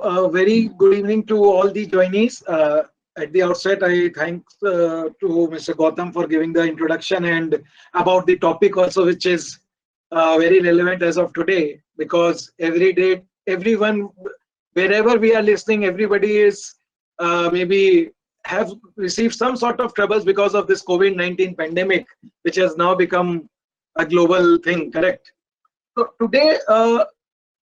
a very good evening to all the joinees. At the outset, I thank to Mr. Gautam for giving the introduction and about the topic also, which is very relevant as of today, because every day, everyone, wherever we are listening, everybody is maybe have received some sort of troubles because of this COVID-19 pandemic, which has now become a global thing, correct? So today,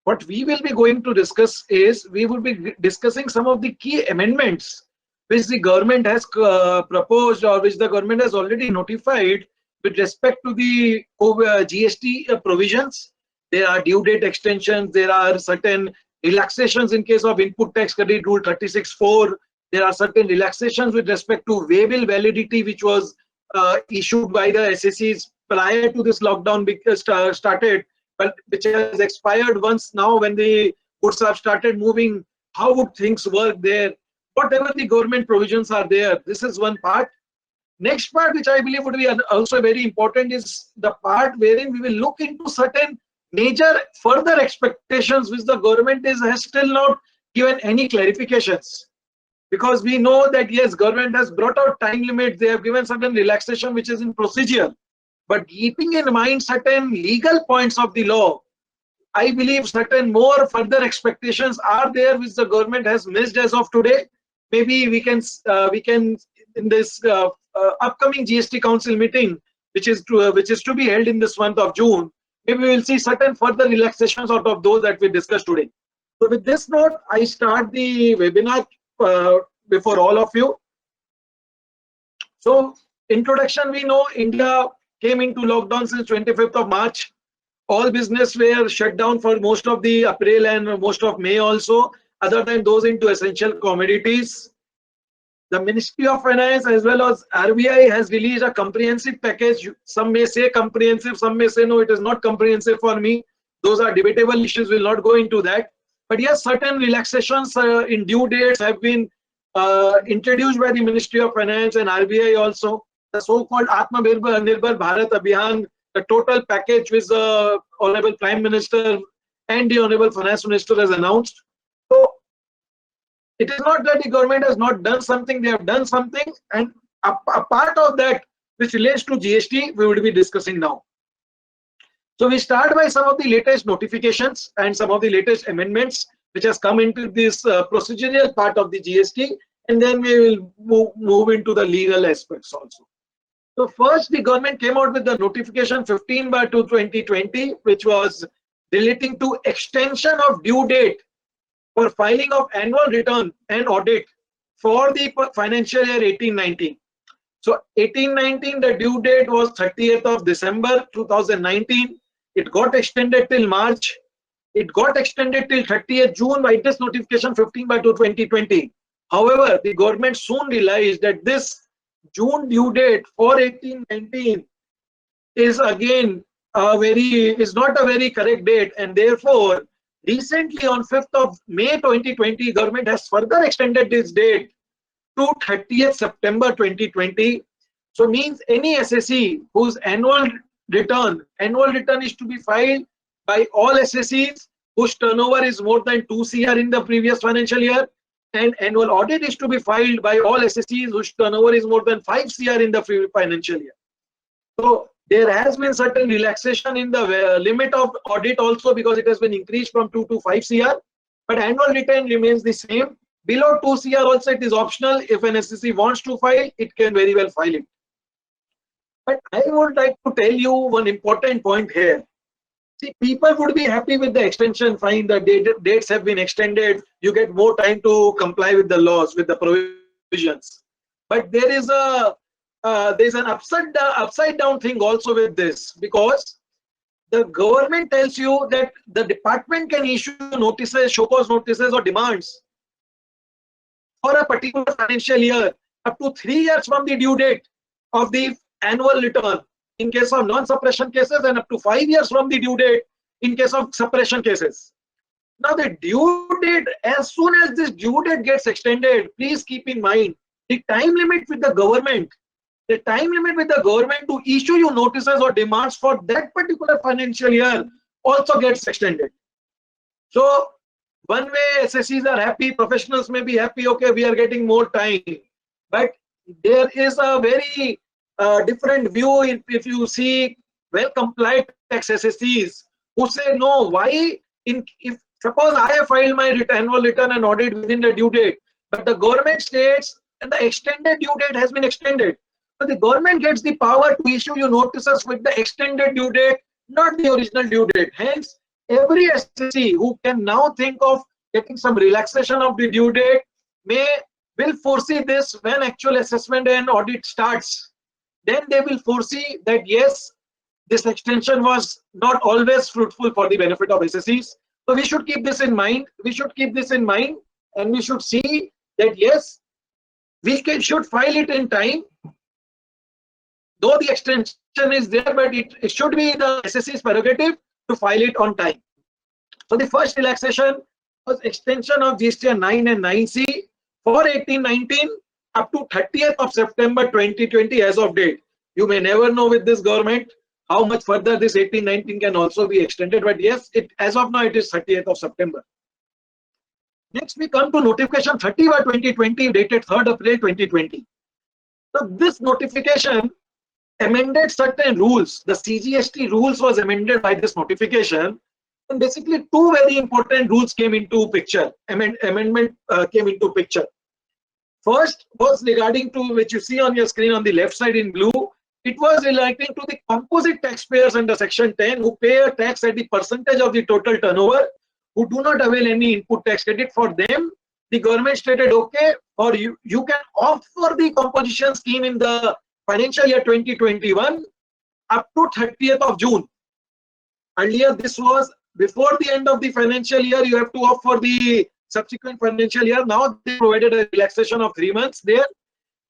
what we will be going to discuss is we will be discussing some of the key amendments which the government has proposed or which the government has already notified with respect to the GST provisions. There are due date extensions, there are certain relaxations in case of input tax credit rule 36(4). There are certain relaxations with respect to waybill validity, which was issued by the SSEs prior to this lockdown because started, but which has expired once now when the goods have started moving. How would things work there? Whatever the government provisions are there, this is one part. Next part, which I believe would be also very important, is the part wherein we will look into certain major further expectations which the government has still not given any clarifications. Because we know that yes, government has brought out time limits, they have given certain relaxation which is in procedure. But keeping in mind certain legal points of the law, I believe certain more further expectations are there which the government has missed as of today. Maybe we can in this upcoming GST Council meeting, which is to be held in this month of June, maybe we will see certain further relaxations out of those that we discussed today. So with this note, I start the webinar before all of you. So introduction, we know India came into lockdown since 25th of March. All business were shut down for most of the April and most of May also, other than those into essential commodities. The Ministry of Finance as well as RBI has released a comprehensive package. Some may say comprehensive, some may say no, it is not comprehensive for me. Those are debatable issues, will not go into that. But yes, certain relaxations in due dates have been introduced by the Ministry of Finance and RBI also. The so-called Atmanirbhar Bharat Abhiyan, the total package which the Honorable Prime Minister and the Honorable Finance Minister has announced. So it is not that the government has not done something, they have done something, and a part of that which relates to GST we will be discussing now. So we start by some of the latest notifications and some of the latest amendments which has come into this procedural part of the GST, and then we will move into the legal aspects also. So first, the government came out with the notification 15/2/2020, which was relating to extension of due date for filing of annual return and audit for the financial year 18-19. So 18-19, the due date was 30th of December 2019. It got extended till March. It got extended till 30th June by this notification 15/2/2020. However, the government soon realized that this June due date for 18-19 is again is not a very correct date, and therefore recently on 5th of May 2020, government has further extended this date to 30th September 2020. So means any SSE whose annual return is to be filed by all SSEs whose turnover is more than 2 CR in the previous financial year, and annual audit is to be filed by all SSEs whose turnover is more than 5 CR in the financial year. So there has been certain relaxation in the limit of audit also, because it has been increased from 2 to 5 CR, but annual return remains the same. Below 2 CR also it is optional. If an SSE wants to file, it can very well file it. But I would like to tell you one important point here. See, people would be happy with the extension, fine, the dates have been extended, you get more time to comply with the laws, with the provisions. But there is there's an upside down thing also with this, because the government tells you that the department can issue notices, show cause notices or demands for a particular financial year up to 3 years from the due date of the annual return in case of non-suppression cases, and up to 5 years from the due date in case of suppression cases. Now the due date, as soon as this due date gets extended, please keep in mind the time limit with the government to issue you notices or demands for that particular financial year also gets extended. So One way SSCs are happy, professionals may be happy, okay, we are getting more time. But there is a very different view if you see well compliant tax SSCs who say no, why if suppose I have filed my annual return and audit within the due date, but the government states and the extended due date has been extended. So the government gets the power to issue you notices with the extended due date, not the original due date. Hence, every SSC who can now think of getting some relaxation of the due date will foresee this when actual assessment and audit starts. Then they will foresee that yes, this extension was not always fruitful for the benefit of SSCs. So we should keep this in mind. We should keep this in mind, and we should see that yes, should file it in time. Though the extension is there, but it should be the SSC's prerogative to file it on time. So the first relaxation was extension of GSTR 9 and 9C for 18-19 up to 30th of September 2020 as of date. You may never know with this government how much further this 18-19 can also be extended, but yes, as of now it is 30th of September. Next we come to notification 30/2020 dated 3rd April 2020. So this notification amended certain rules. The CGST rules was amended by this notification, and basically two very important rules came into picture. Amendment came into picture. First was regarding to which you see on your screen on the left side in blue. It was relating to the composite taxpayers under Section 10 who pay a tax at the percentage of the total turnover, who do not avail any input tax credit. For them, the government stated, okay, or you can opt for the composition scheme in the financial year 2021 up to 30th of June. Earlier, this was before the end of the financial year, you have to opt for the subsequent financial year. Now they provided a relaxation of 3 months there.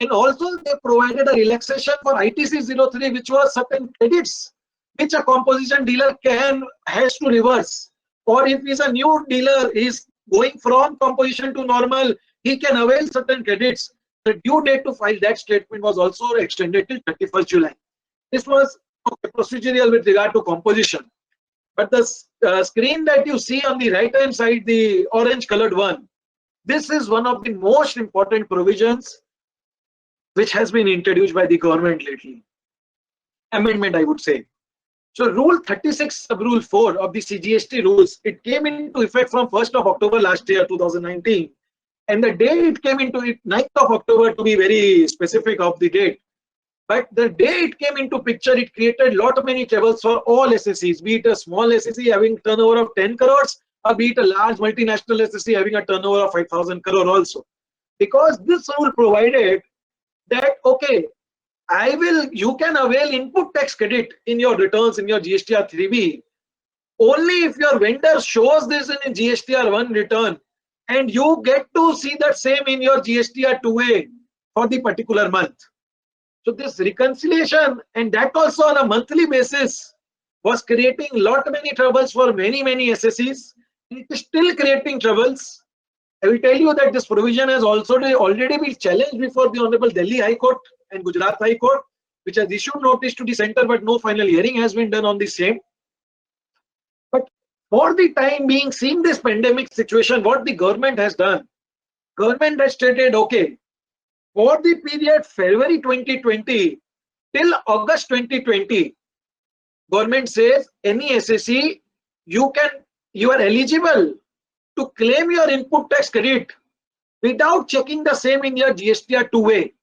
And also they provided a relaxation for ITC 03, which was certain credits which a composition dealer has to reverse. Or if he's a new dealer, he's going from composition to normal, he can avail certain credits. The due date to file that statement was also extended till 31st July. This was procedural with regard to composition. But the screen that you see on the right hand side, the orange colored one, this is one of the most important provisions which has been introduced by the government lately. Amendment, I would say. So Rule 36 Sub-Rule 4 of the CGST rules, it came into effect from 1st of October last year, 2019. And the day it came into it, 9th of October to be very specific of the date. But the day it came into picture, it created many troubles for all SSCs, be it a small SSC having turnover of 10 crores, or be it a large multinational SSC having a turnover of 5,000 crore also. Because this rule provided that, okay, you can avail input tax credit in your returns in your GSTR 3B only if your vendor shows this in a GSTR 1 return and you get to see that same in your GSTR 2A for the particular month. So this reconciliation, and that also on a monthly basis, was creating many troubles for many SSCs. It is still creating troubles. I will tell you that this provision has also already been challenged before the Honorable Delhi High Court and Gujarat High Court, which has issued notice to the center, but no final hearing has been done on the same. But for the time being, seeing this pandemic situation, what the government has done, government has stated, okay, for the period February 2020 till August 2020, government says any SSC, you are eligible to claim your input tax credit without checking the same in your GSTR 2A.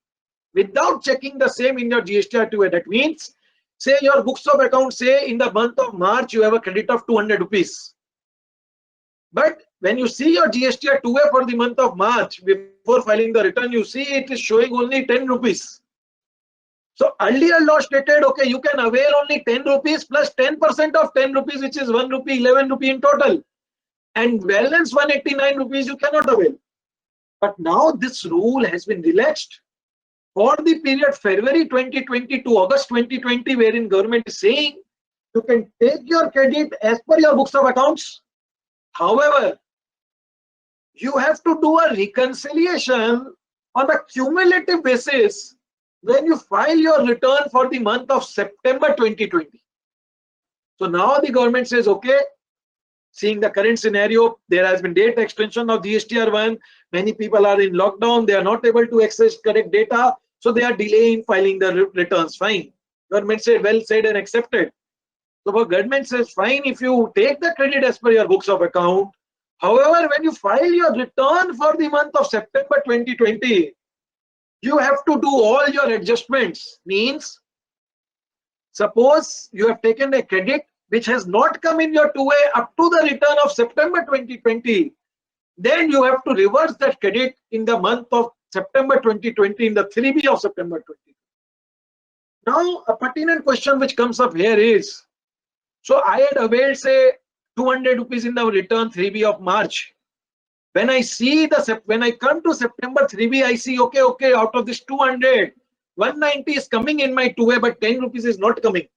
Without checking the same in your GSTR 2A. That means, say your books of accounts say in the month of March you have a credit of 200 rupees. But when you see your GSTR 2A for the month of March, before filing the return, you see it is showing only 10 rupees. So earlier law stated, okay, you can avail only 10 rupees plus 10% of 10 rupees, which is 1 rupee, 11 rupee in total. And balance 189 rupees you cannot avail. But now this rule has been relaxed for the period February 2020 to August 2020, wherein government is saying you can take your credit as per your books of accounts. However, you have to do a reconciliation on a cumulative basis when you file your return for the month of September 2020. So now the government says, okay, seeing the current scenario, there has been date extension of GSTR1. Many people are in lockdown. They are not able to access correct data. So they are delaying filing the returns. Fine. Government said, well said and accepted. So the government says, fine, if you take the credit as per your books of account. However, when you file your return for the month of September 2020, you have to do all your adjustments. Means, suppose you have taken a credit which has not come in your 2A up to the return of September 2020, then you have to reverse that credit in the month of September 2020 in the 3B of September 2020. Now, a pertinent question which comes up here is, so I had availed say 200 rupees in the return 3B of March. When I see when I come to September 3B, I see, okay, out of this 200, 190 is coming in my 2A, but 10 rupees is not coming.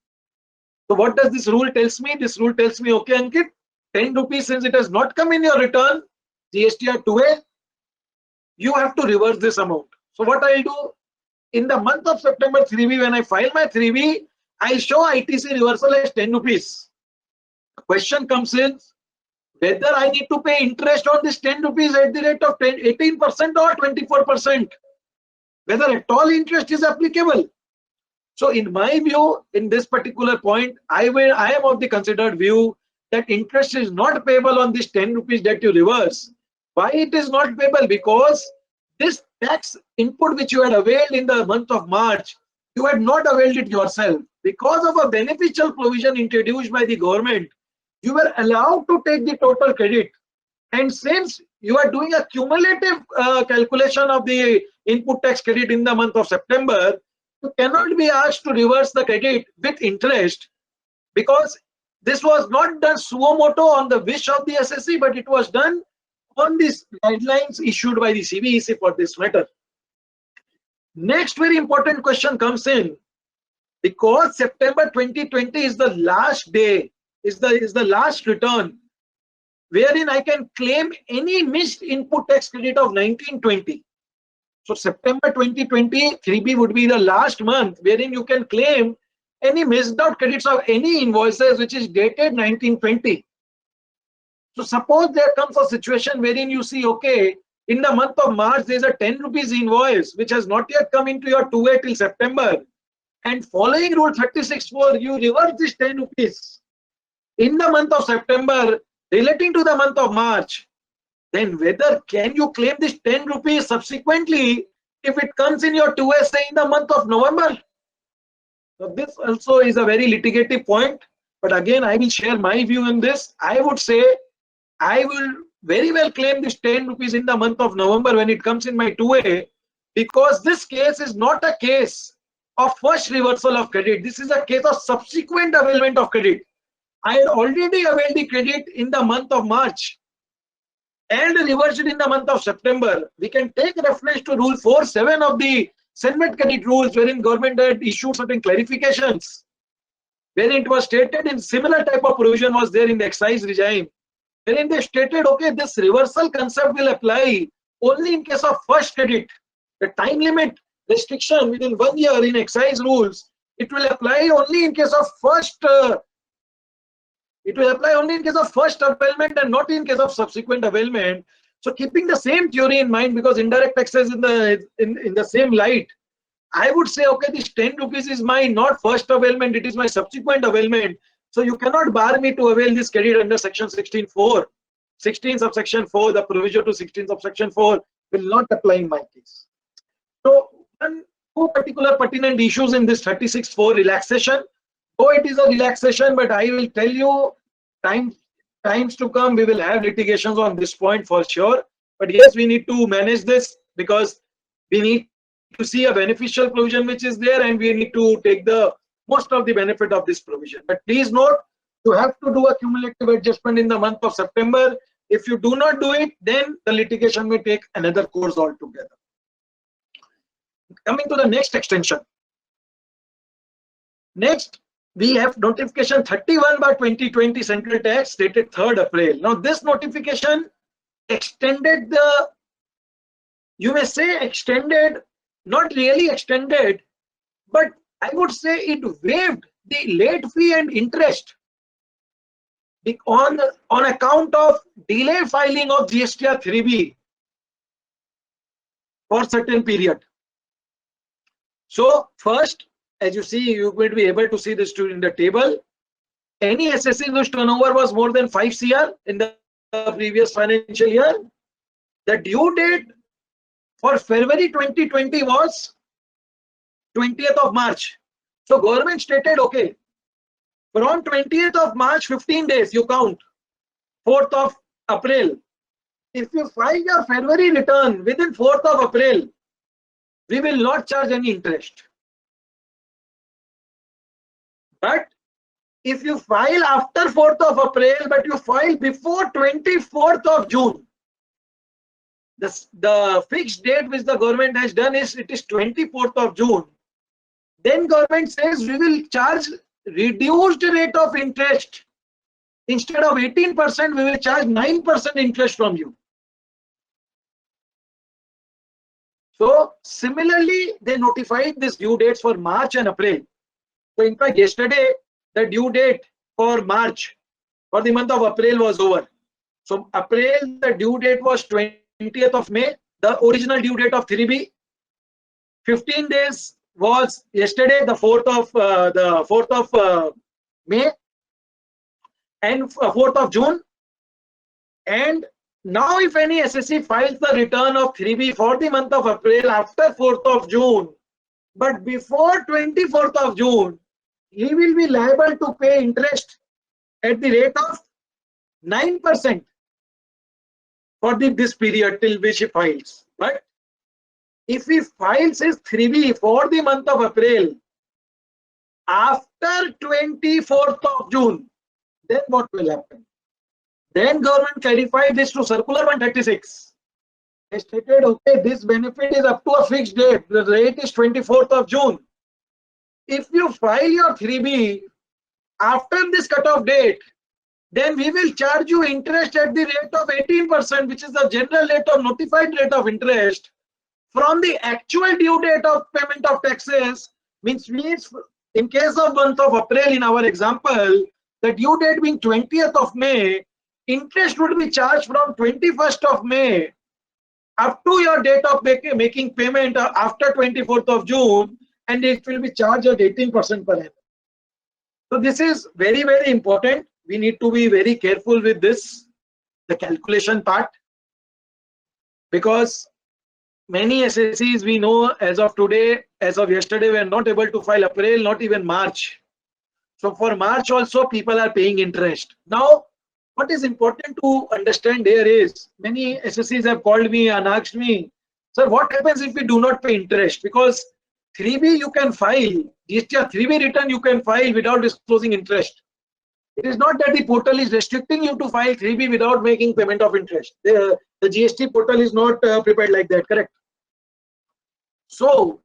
So what does this rule tells me? This rule tells me, okay, Ankit, 10 rupees, since it has not come in your return, GSTR 2A, you have to reverse this amount. So what I'll do, in the month of September 3B, when I file my 3B, I show ITC reversal as 10 rupees. The question comes in, whether I need to pay interest on this 10 rupees at the rate of 18% or 24%, whether at all interest is applicable. So in my view, in this particular point, I am of the considered view that interest is not payable on this 10 rupees that you reverse. Why it is not payable? Because this tax input which you had availed in the month of March, you had not availed it yourself. Because of a beneficial provision introduced by the government, you were allowed to take the total credit. And since you are doing a cumulative calculation of the input tax credit in the month of September, you cannot be asked to reverse the credit with interest, because this was not done suo moto on the wish of the SSC, but it was done on these guidelines issued by the CBEC for this matter. Next very important question comes in, because September 2020 is the last day, is the last return wherein I can claim any missed input tax credit of 1920. So September 2020 3B would be the last month wherein you can claim any missed out credits of any invoices which is dated 1920. So suppose there comes a situation wherein you see, okay, in the month of March there is a 10 rupees invoice which has not yet come into your 2A till September, and following rule 36(4) you reverse this 10 rupees in the month of September relating to the month of March, then whether can you claim this 10 rupees subsequently if it comes in your 2A say in the month of November? So this also is a very litigative point, but again I will share my view on this. I would say I will very well claim this 10 rupees in the month of November when it comes in my 2A, because this case is not a case of first reversal of credit. This is a case of subsequent availment of credit. I had already availed the credit in the month of March and reversed it in the month of September. We can take reference to rule 4(7) of the Senate credit rules, wherein government had issued certain clarifications, wherein it was stated in similar type of provision was there in the excise regime, wherein they stated, okay, this reversal concept will apply only in case of first credit. The time limit restriction within 1 year in excise rules, it will apply only in case of first availment and not in case of subsequent availment. So keeping the same theory in mind, because indirect taxes in the same light, I would say, okay, this 10 rupees is my not first availment, it is my subsequent availment. So you cannot bar me to avail this credit under section 16(4). 16 subsection 4, the provision to 16 subsection 4 will not apply in my case. So two particular pertinent issues in this 36(4) relaxation. Oh, it is a relaxation, but I will tell you, times to come we will have litigations on this point for sure. But yes, we need to manage this, because we need to see a beneficial provision which is there, and we need to take the most of the benefit of this provision. But please note, you have to do a cumulative adjustment in the month of September. If you do not do it, then the litigation may take another course altogether. Coming to the next extension. Next, we have notification 31/2020 central tax dated 3rd April. Now this notification extended the, you may say extended, not really extended, but I would say it waived the late fee and interest on account of delay filing of GSTR 3B for certain period. So first, as you see, you will be able to see this in the table. Any SSC whose turnover was more than 5 CR in the previous financial year, the due date for February 2020 was 20th of March. So government stated, okay, from 20th of March, 15 days you count, 4th of April. If you file your February return within 4th of April, we will not charge any interest. But if you file after 4th of April, but you file before 24th of June, the fixed date which the government has done is it is 24th of June. Then government says we will charge reduced rate of interest. Instead of 18%, we will charge 9% interest from you. So similarly, they notified this due dates for March and April. So in fact, yesterday, the due date for March, for the month of April was over. So April, the due date was 20th of May, the original due date of 3B. 15 days was yesterday, the 4th of May and 4th of June. And now if any SSC files the return of 3B for the month of April after 4th of June, but before 24th of June, he will be liable to pay interest at the rate of 9% for this period till which he files. But if he files his 3B for the month of April after 24th of June, then what will happen? Then government clarified this to Circular 136. They stated, okay, this benefit is up to a fixed date. The rate is 24th of June. If you file your 3B after this cutoff date, then we will charge you interest at the rate of 18%, which is the general rate of notified rate of interest from the actual due date of payment of taxes, which means in case of month of April in our example, the due date being 20th of May, interest would be charged from 21st of May up to your date of making payment after 24th of June, and it will be charged at 18% per annum. So this is very, very important. We need to be very careful with this, the calculation part, because many SSCs we know as of today, as of yesterday, we are not able to file April, not even March. So for March also people are paying interest. Now, what is important to understand here is many SSCs have called me and asked me, sir, what happens if we do not pay interest? Because 3B you can file, GSTR 3B return you can file without disclosing interest. It is not that the portal is restricting you to file 3B without making payment of interest. The GST portal is not prepared like that, correct? So,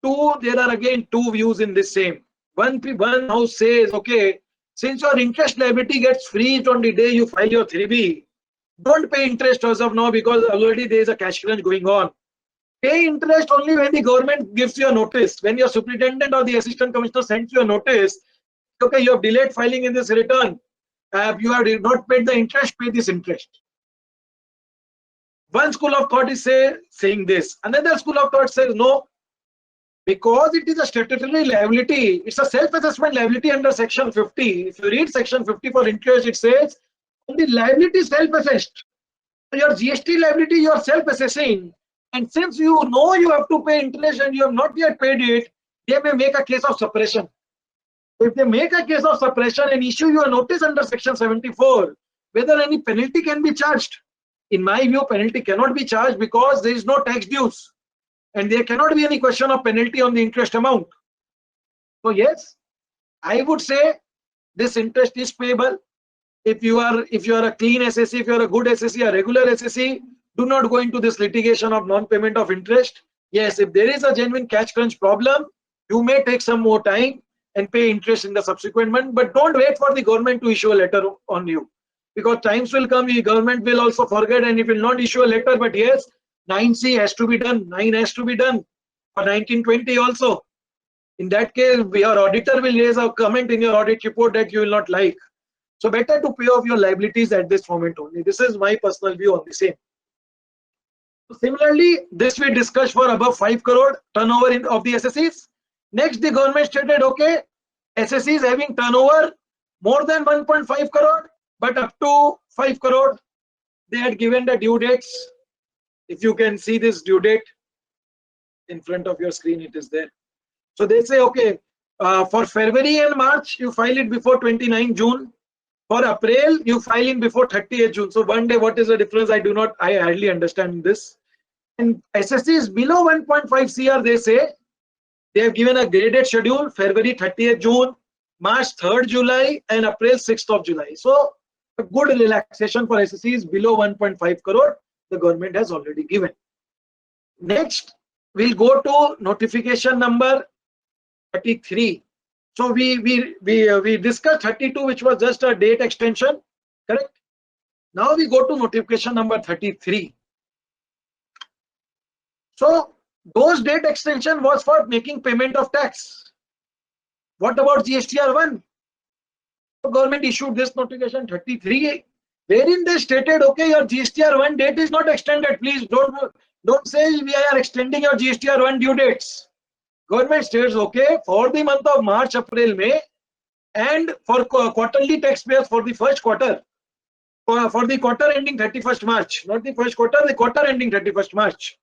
there are again two views in this same. One house says, okay, since your interest liability gets freezed on the day you file your 3B, don't pay interest as of now because already there is a cash crunch going on. Pay interest only when the government gives you a notice. When your superintendent or the assistant commissioner sends you a notice, okay, you have delayed filing in this return. You have not paid the interest, pay this interest. One school of thought is saying this. Another school of thought says no, because it is a statutory liability. It's a self-assessment liability under Section 50. If you read Section 50 for interest, it says the liability is self-assessed. Your GST liability you are self-assessing, and since you know you have to pay interest and you have not yet paid it, they may make a case of suppression. If they make a case of suppression and issue you a notice under Section 74, whether any penalty can be charged. In my view, penalty cannot be charged because there is no tax dues, and there cannot be any question of penalty on the interest amount. So yes, I would say this interest is payable. If you are a clean SSC, if you are a good SSC, a regular SSC, do not go into this litigation of non-payment of interest. Yes, if there is a genuine cash crunch problem, you may take some more time and pay interest in the subsequent month, but don't wait for the government to issue a letter on you, because times will come, the government will also forget and it will not issue a letter. But yes, 9C has to be done, 9 has to be done for 1920 also. In that case, your auditor will raise a comment in your audit report that you will not like. So better to pay off your liabilities at this moment only. This is my personal view on the same. Similarly, this we discussed for above 5 crore turnover of the SSEs. Next, the government stated, okay, SSEs having turnover more than 1.5 crore, but up to 5 crore, they had given the due dates. If you can see this due date in front of your screen, it is there. So they say, okay, for February and March, you file it before 29 June. For April, you file in before 30th June. So one day, what is the difference? I hardly understand this. And SSC is below 1.5 CR, they say. They have given a graded schedule, February 30th June, March 3rd July, and April 6th of July. So a good relaxation for SSC is below 1.5 crore. The government has already given. Next, we'll go to notification number 33. So we discussed 32, which was just a date extension, correct? Now we go to notification number 33. So those date extension was for making payment of tax. What about GSTR1? So government issued this notification 33, wherein they stated, okay, your GSTR1 date is not extended. Please don't say we are extending your GSTR1 due dates. Government states, okay, for the month of March, April, May, and for quarterly taxpayers for the first quarter, for the quarter ending 31st March, not the first quarter, the quarter ending 31st March,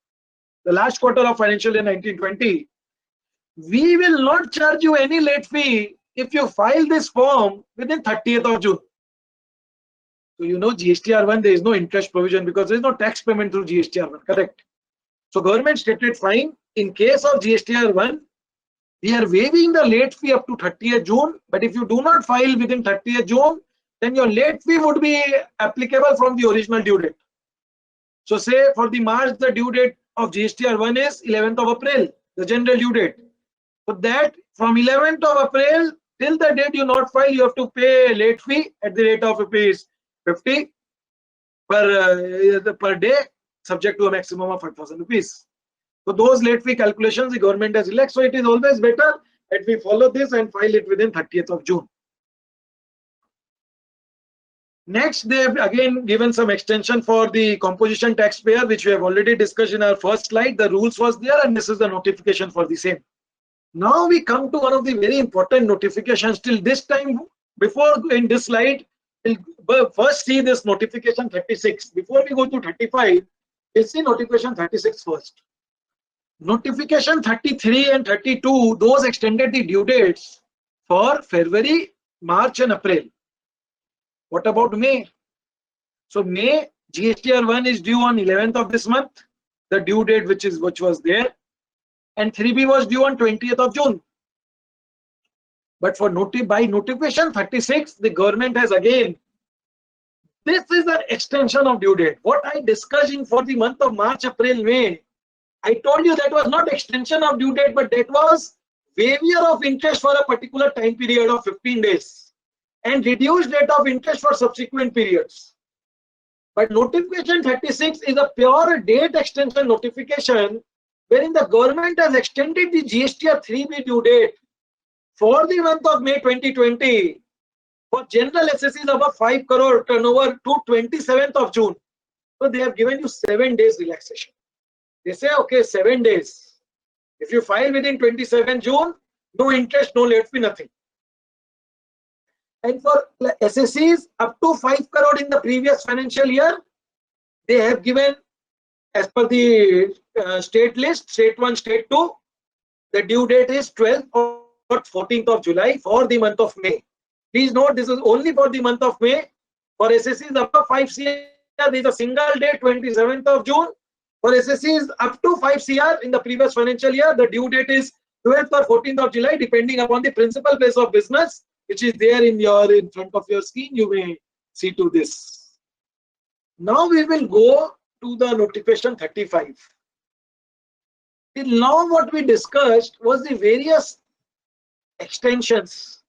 the last quarter of financial year 1920, we will not charge you any late fee if you file this form within 30th of June. So you know GSTR1, there is no interest provision because there is no tax payment through GSTR1, correct? So government stated fine. In case of GSTR1, we are waiving the late fee up to 30th June, but if you do not file within 30th June, then your late fee would be applicable from the original due date. So say for the March, the due date of GSTR1 is 11th of April, the general due date. So that from 11th of April till the date you not file, you have to pay late fee at the rate of rupees 50 per day, subject to a maximum of 5,000 rupees. So those late fee calculations the government has relaxed. So it is always better that we follow this and file it within 30th of June. Next, they have again given some extension for the composition taxpayer, which we have already discussed in our first slide. The rules was there, and this is the notification for the same. Now we come to one of the very important notifications. Till this time, before in this slide, we'll first see this notification 36. Before we go to 35, we'll see notification 36 first. Notification 33 and 32, those extended the due dates for February, March, and April. What about May? So May, GSTR1 is due on 11th of this month, the due date which was there, and 3B was due on 20th of June. But for by notification 36, the government has again, this is an extension of due date. What I discussing for the month of March, April, May, I told you that was not extension of due date, but that was waiver of interest for a particular time period of 15 days and reduced rate of interest for subsequent periods. But notification 36 is a pure date extension notification wherein the government has extended the GSTR 3B due date for the month of May 2020 for general SSEs above 5 crore turnover to 27th of June. So they have given you 7 days relaxation. They say, okay, 7 days. If you file within 27 June, no interest, no late fee, nothing. And for SSEs up to 5 crore in the previous financial year, they have given, as per the state list, state 1, state 2, the due date is 12th or 14th of July for the month of May. Please note, this is only for the month of May. For SSEs above 5 CR, there is a single day, 27th of June. For SSEs up to 5 CR in the previous financial year, the due date is 12th or 14th of July, depending upon the principal place of business, which is there in front of your screen. You may see to this. Now we will go to the notification 35. Till now what we discussed was the various extensions,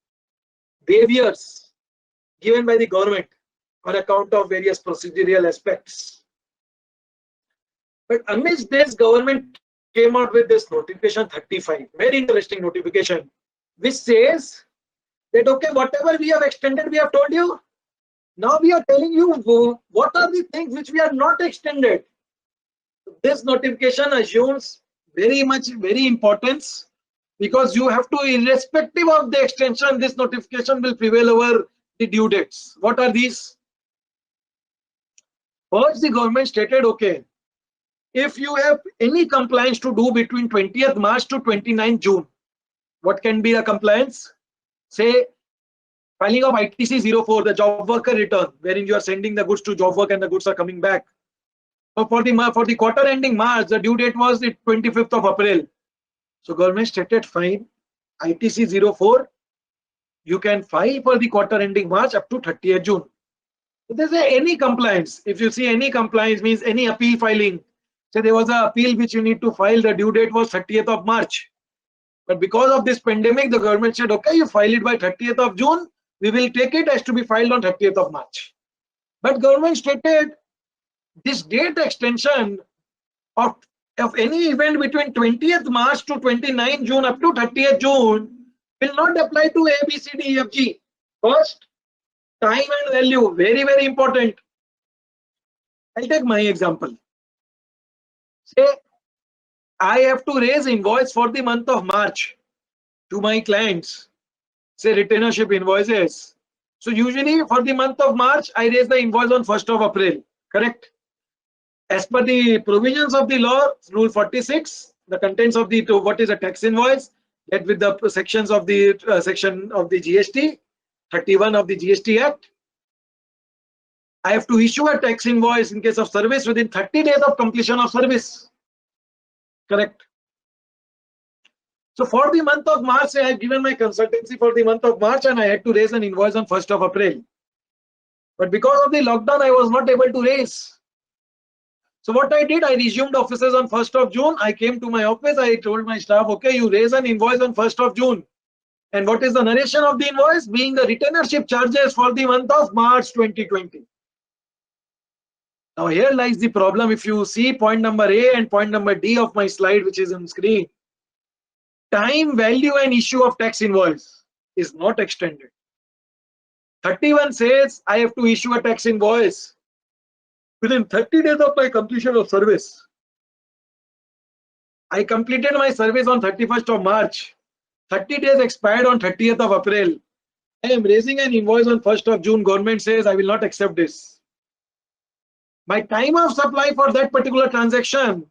waivers given by the government on account of various procedural aspects. But amidst this, government came out with this notification 35, very interesting notification, which says that, okay, whatever we have extended, we have told you, Now we are telling you what are the things which we are not extended. This notification assumes very importance, because you have to, irrespective of the extension, this notification will prevail over the due dates. What are these? First, the government stated, okay, if you have any compliance to do between 20th March to 29th June, what can be a compliance? Say, filing of ITC 04, the job worker return, wherein you are sending the goods to job work and the goods are coming back. So for the quarter ending March, the due date was the 25th of April. So government stated, fine, ITC 04, you can file for the quarter ending March up to 30th June. So there's any compliance. If you see any compliance, means any appeal filing. So there was an appeal which you need to file, the due date was 30th of March. But because of this pandemic, the government said, okay, you file it by 30th of June, we will take it as to be filed on 30th of March. But government stated this date extension of any event between 20th March to 29th June up to 30th June will not apply to A, B, C, D, E, F, G. First, time and value, very important. I'll take my example. Say, I have to raise invoice for the month of March to my clients, say retainership invoices. So usually for the month of March, I raise the invoice on 1st of April, correct? As per the provisions of the law, Rule 46, the contents of the what is a tax invoice, that with the sections of the section of the GST, 31 of the GST Act, I have to issue a tax invoice in case of service within 30 days of completion of service, correct? So for the month of March, I have given my consultancy for the month of March and I had to raise an invoice on 1st of April. But because of the lockdown, I was not able to raise. So what I did, I resumed offices on 1st of June. I came to my office, I told my staff, okay, you raise an invoice on 1st of June. And what is the narration of the invoice? Being the retainership charges for the month of March 2020. Now here lies the problem. If you see point number A and point number D of my slide, which is on screen, time, value and issue of tax invoice is not extended. 31 says I have to issue a tax invoice within 30 days of my completion of service. I completed my service on 31st of March. 30 days expired on 30th of April. I am raising an invoice on 1st of June. Government says I will not accept this. My time of supply for that particular transaction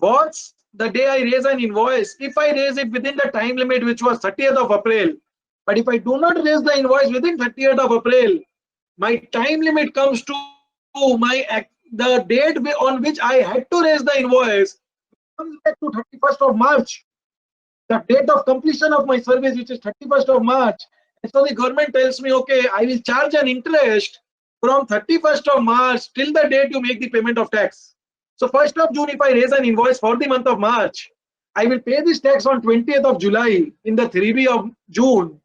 was the day I raise an invoice. If I raise it within the time limit, which was 30th of April, but if I do not raise the invoice within 30th of April, my time limit comes to the date on which I had to raise the invoice comes back to 31st of March, the date of completion of my service, which is 31st of March. And so the government tells me, okay, I will charge an interest from 31st of March till the date you make the payment of tax. So 1st of June, if I raise an invoice for the month of March, I will pay this tax on 20th of July in the 3B of June.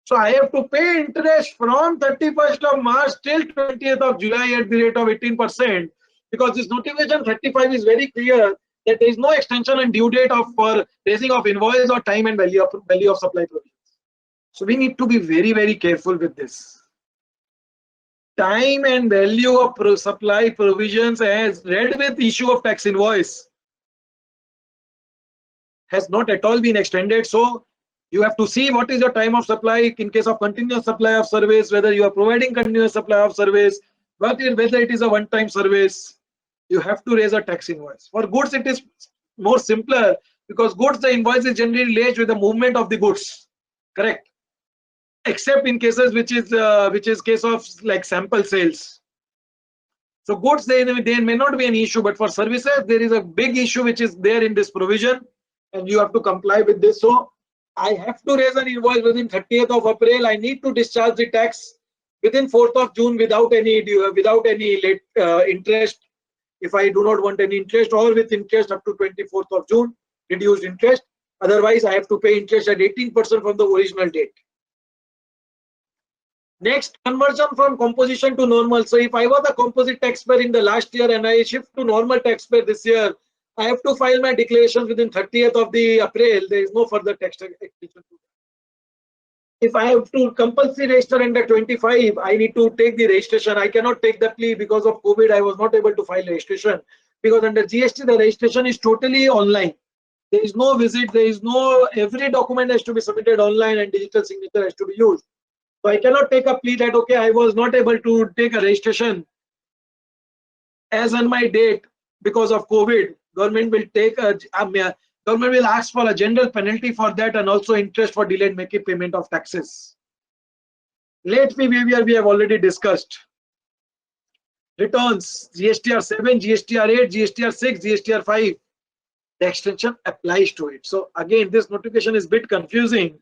So I have to pay interest from 31st of March till 20th of July at the rate of 18%, because this notification 35 is very clear that there is no extension and due date for raising of invoice or time and value of supply provisions. So we need to be very careful with this. Time and value of supply provisions as read with issue of tax invoice has not at all been extended. So you have to see what is your time of supply in case of continuous supply of service, whether you are providing continuous supply of service, whether it is a one-time service. You have to raise a tax invoice. For goods, it is more simpler, because goods, the invoice is generally liaised with the movement of the goods, correct? Except in cases which is case of like sample sales. So goods, they may not be an issue, but for services, there is a big issue which is there in this provision, and you have to comply with this. So I have to raise an invoice within 30th of April. I need to discharge the tax within 4th of June without any late interest. If I do not want any interest, or with interest up to 24th of June, reduced interest. Otherwise, I have to pay interest at 18% from the original date. Next, conversion from composition to normal. So if I was a composite taxpayer in the last year and I shift to normal taxpayer this year, I have to file my declaration within 30th of the April. There is no further tax extension. if I have to compulsory register under 25, I need to take the registration. I cannot take the plea because of COVID. I was not able to file registration because under GST, the registration is totally online. There is no visit. There is no, every document has to be submitted online and digital signature has to be used. So I cannot take a plea that, okay, I was not able to take a registration as on my date because of COVID. Government will take government will ask for a general penalty for that and also interest for delayed making payment of taxes. Late fee behavior we have already discussed. Returns, GSTR 7, GSTR 8, GSTR 6, GSTR 5. The extension applies to it. So again, this notification is a bit confusing.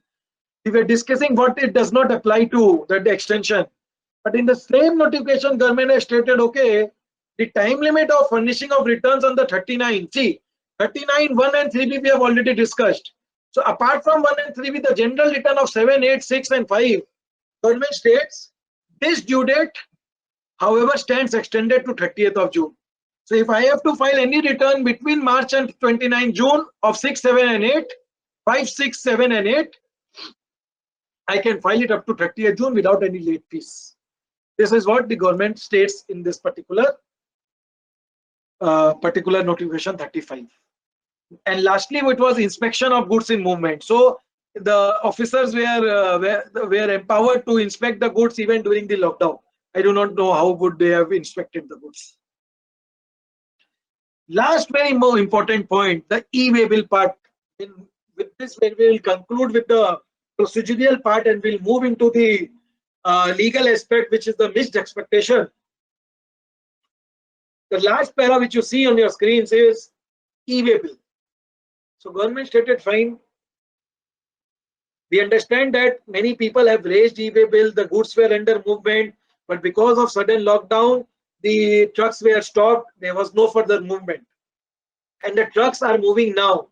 We were discussing what it does not apply to, that the extension. But in the same notification, government has stated, okay, the time limit of furnishing of returns on the 39. See, 39, 1 and 3B we have already discussed. So apart from 1 and 3B, the general return of 7, 8, 6 and 5, government states this due date, however, stands extended to 30th of June. So if I have to file any return between March and 29 June of 6, 7 and 8, 5, 6, 7 and 8, I can file it up to 30th June without any late fees. This is what the government states in this particular notification 35. And lastly, it was inspection of goods in movement. So the officers were empowered to inspect the goods even during the lockdown. I do not know how good they have inspected the goods. Last very more important point, the e-waybill part. With this, we will conclude with the procedural part and we'll move into the legal aspect, which is the missed expectation. The last para which you see on your screen says e-waybill. So government stated fine. We understand that many people have raised e-waybill, the goods were under movement, but because of sudden lockdown, the trucks were stopped, there was no further movement. And the trucks are moving now.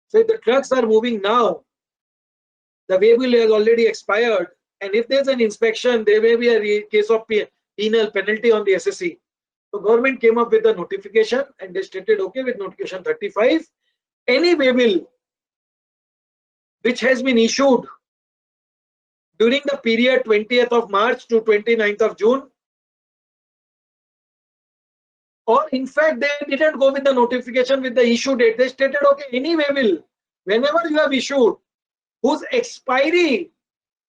So if the trucks are moving now, the waybill has already expired. And if there's an inspection, there may be a case of penal penalty on the SSE. So government came up with a notification and they stated, okay, with notification 35, any waybill which has been issued during the period 20th of March to 29th of June, or in fact, they didn't go with the notification with the issue date. They stated, okay, any waybill, whenever you have issued, whose expiry,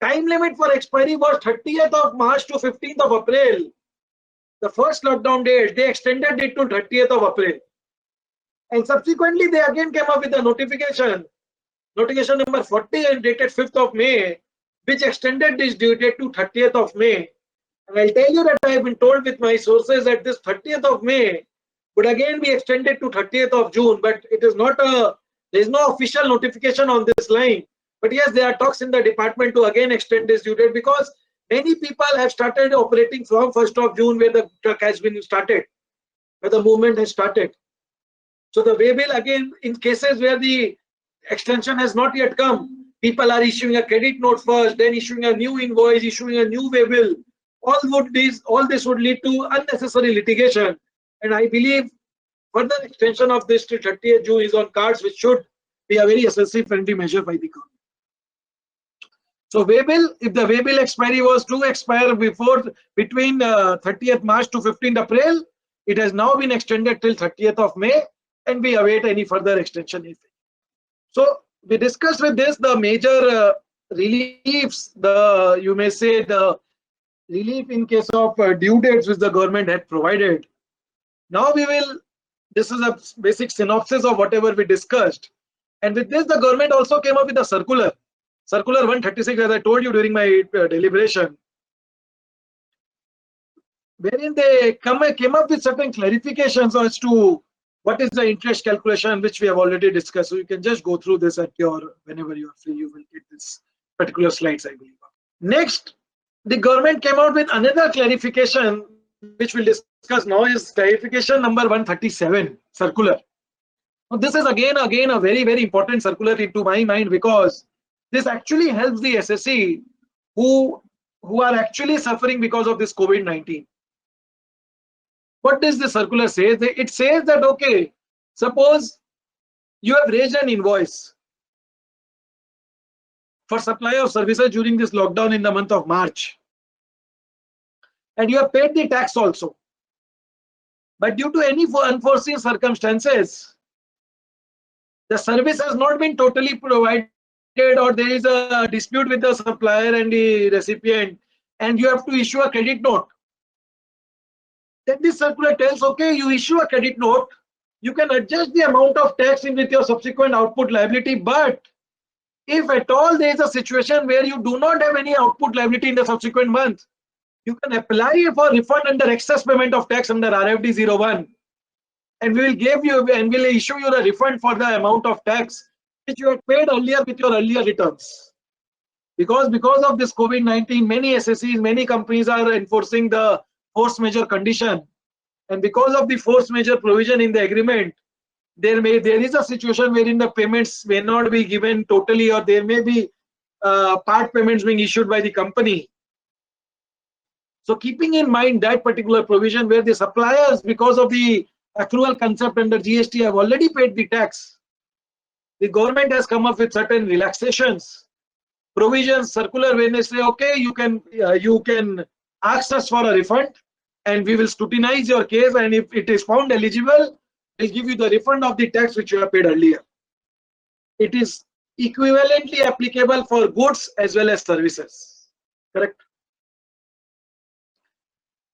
time limit for expiry was 30th of March to 15th of April, the first lockdown date, they extended it to 30th of April. And subsequently, they again came up with a notification number 40 and dated 5th of May, which extended this due date to 30th of May. And I'll tell you that I have been told with my sources that this 30th of May would again be extended to 30th of June, but it is not there is no official notification on this line. But yes, there are talks in the department to again extend this due date because many people have started operating from 1st of June where the truck has been started, where the movement has started. So the waybill again, in cases where the extension has not yet come, people are issuing a credit note first, then issuing a new invoice, issuing a new waybill. All this would lead to unnecessary litigation. And I believe further extension of this to 30th June is on cards, which should be a very SSE friendly measure by the government. So waybill, if the waybill expiry was to expire between 30th March to 15th April, it has now been extended till 30th of May, and we await any further extension. So we discussed with this the major reliefs, you may say the relief in case of due dates which the government had provided. Now this is a basic synopsis of whatever we discussed. And with this, the government also came up with a circular 136, as I told you during my deliberation, wherein they came up with certain clarifications as to what is the interest calculation, which we have already discussed. So you can just go through this at whenever you are free, you will get this particular slides, I believe. Next, the government came out with another clarification, which we'll discuss now, is clarification number 137 circular. Now, this is again a very, very important circular into my mind, because this actually helps the SSE who are actually suffering because of this COVID-19. What does the circular say? It says that, okay, suppose you have raised an invoice for supply of services during this lockdown in the month of March. And you have paid the tax also. But due to any unforeseen circumstances, the service has not been totally provided, or there is a dispute with the supplier and the recipient, and you have to issue a credit note. Then this circular tells, okay, you issue a credit note, you can adjust the amount of tax in with your subsequent output liability, but if at all there is a situation where you do not have any output liability in the subsequent month, you can apply for refund under excess payment of tax under RFD 01, and we will give you and will issue you the refund for the amount of tax which you had paid earlier with your earlier returns. Because of this COVID-19, many SSEs, many companies are enforcing the force majeure condition, and because of the force majeure provision in the agreement, there is a situation wherein the payments may not be given totally, or there may be part payments being issued by the company. So keeping in mind that particular provision where the suppliers, because of the accrual concept under GST, have already paid the tax, the government has come up with certain relaxations, provisions, circular, when they say, okay, you can ask us for a refund and we will scrutinize your case, and if it is found eligible, we'll give you the refund of the tax which you have paid earlier. It is equivalently applicable for goods as well as services. Correct?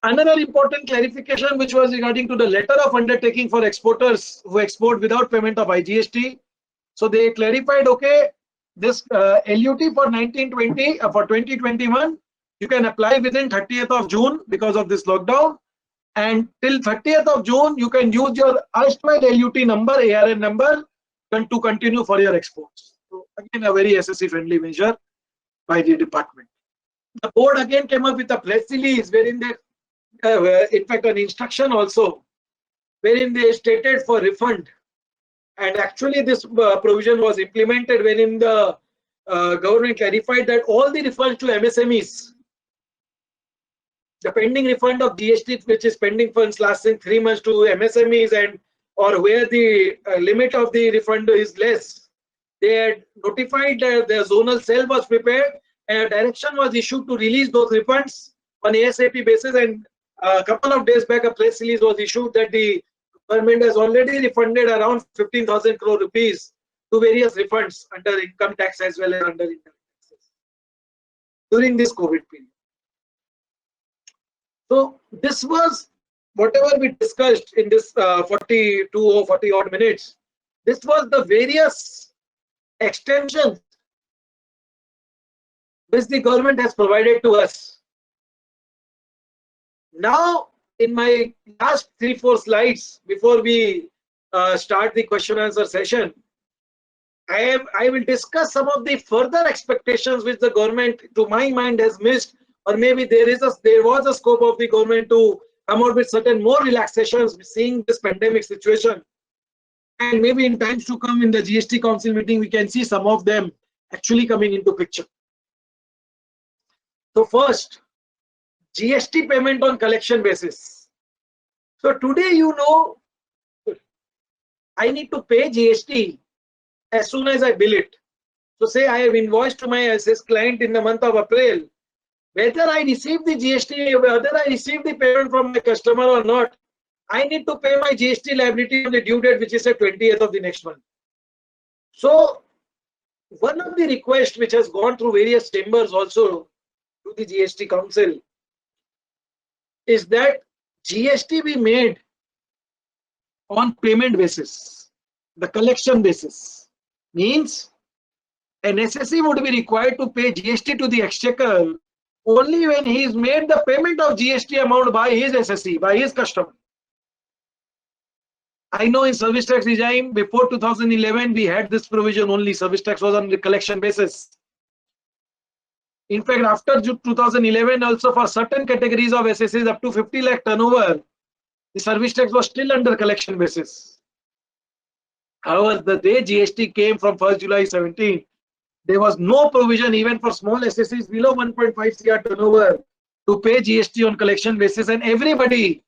Another important clarification which was regarding to the letter of undertaking for exporters who export without payment of IGST. So they clarified, okay, this LUT for 1920 for 2021, you can apply within 30th of June because of this lockdown, and till 30th of June you can use your erstwhile LUT number, ARN number, to continue for your exports. So again, a very SSE friendly measure by the department. The board again came up with a press release wherein they in fact an instruction also wherein they stated for refund, and actually this provision was implemented wherein the government clarified that all the refunds to MSMEs, the pending refund of GST which is pending funds lasting 3 months to MSMEs, and or where the limit of the refund is less, they had notified that the zonal cell was prepared and a direction was issued to release those refunds on ASAP basis, and a couple of days back a press release was issued that the government has already refunded around 15,000 crore rupees to various refunds under income tax as well as under income taxes during this COVID period. So this was whatever we discussed in this 42 or 40 odd minutes. This was the various extensions which the government has provided to us. Now, in my last 3-4 slides before we start the question answer session, I will discuss some of the further expectations which the government, to my mind, has missed, or maybe there was a scope of the government to come out with certain more relaxations seeing this pandemic situation, and maybe in times to come in the GST Council meeting we can see some of them actually coming into picture. So first, GST payment on collection basis. So today, you know, I need to pay GST as soon as I bill it. So say I have invoiced to my SS client in the month of April, whether I receive the GST, whether I receive the payment from the customer or not, I need to pay my GST liability on the due date, which is the 20th of the next month. So one of the requests which has gone through various chambers also to the GST Council is that GST be made on payment basis, the collection basis. Means an SSE would be required to pay GST to the exchequer only when he is made the payment of GST amount by his SSE, by his customer. I know in service tax regime before 2011 we had this provision only, service tax was on the collection basis. In fact, after 2011 also for certain categories of SSEs up to 50 lakh turnover, the service tax was still under collection basis. However, the day GST came from 1st July 17, there was no provision even for small SSEs below 1.5 CR turnover to pay GST on collection basis, and everybody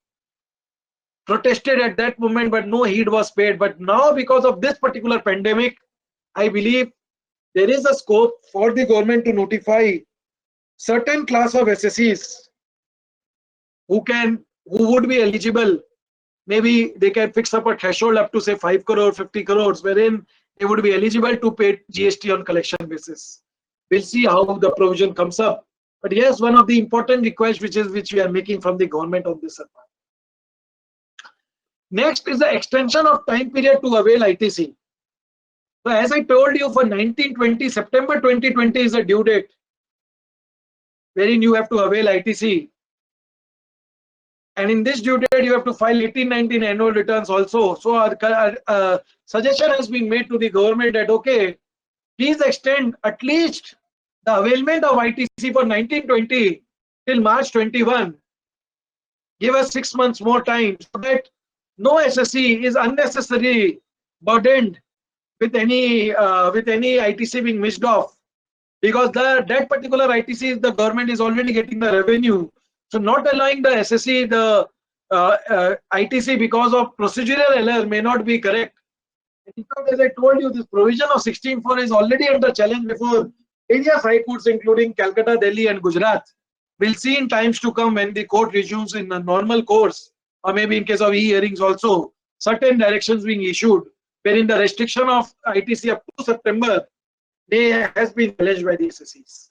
protested at that moment, but no heed was paid. But now, because of this particular pandemic, I believe there is a scope for the government to notify certain class of SSEs who would be eligible. Maybe they can fix up a threshold up to say 5 crore, 50 crores, wherein they would be eligible to pay GST on collection basis. We'll see how the provision comes up. But yes, one of the important requests which we are making from the government on this. Next is the extension of time period to avail ITC. So as I told you, for 1920, September 2020 is the due date wherein you have to avail ITC. And in this due date, you have to file 18-19 annual returns also. So our suggestion has been made to the government that, okay, please extend at least the availment of ITC for 1920 till March 21. Give us 6 months more time so that no SSE is unnecessarily burdened with any ITC being missed off, because that particular ITC the government is already getting the revenue. So not allowing the SSE the ITC because of procedural error may not be correct. In fact, as I told you, this provision of 16(4) is already under challenge before various high courts, including Calcutta, Delhi, and Gujarat. We'll see in times to come when the court resumes in a normal course, or maybe in case of e-hearings also, certain directions being issued, wherein the restriction of ITC up to September has been challenged by the SSEs.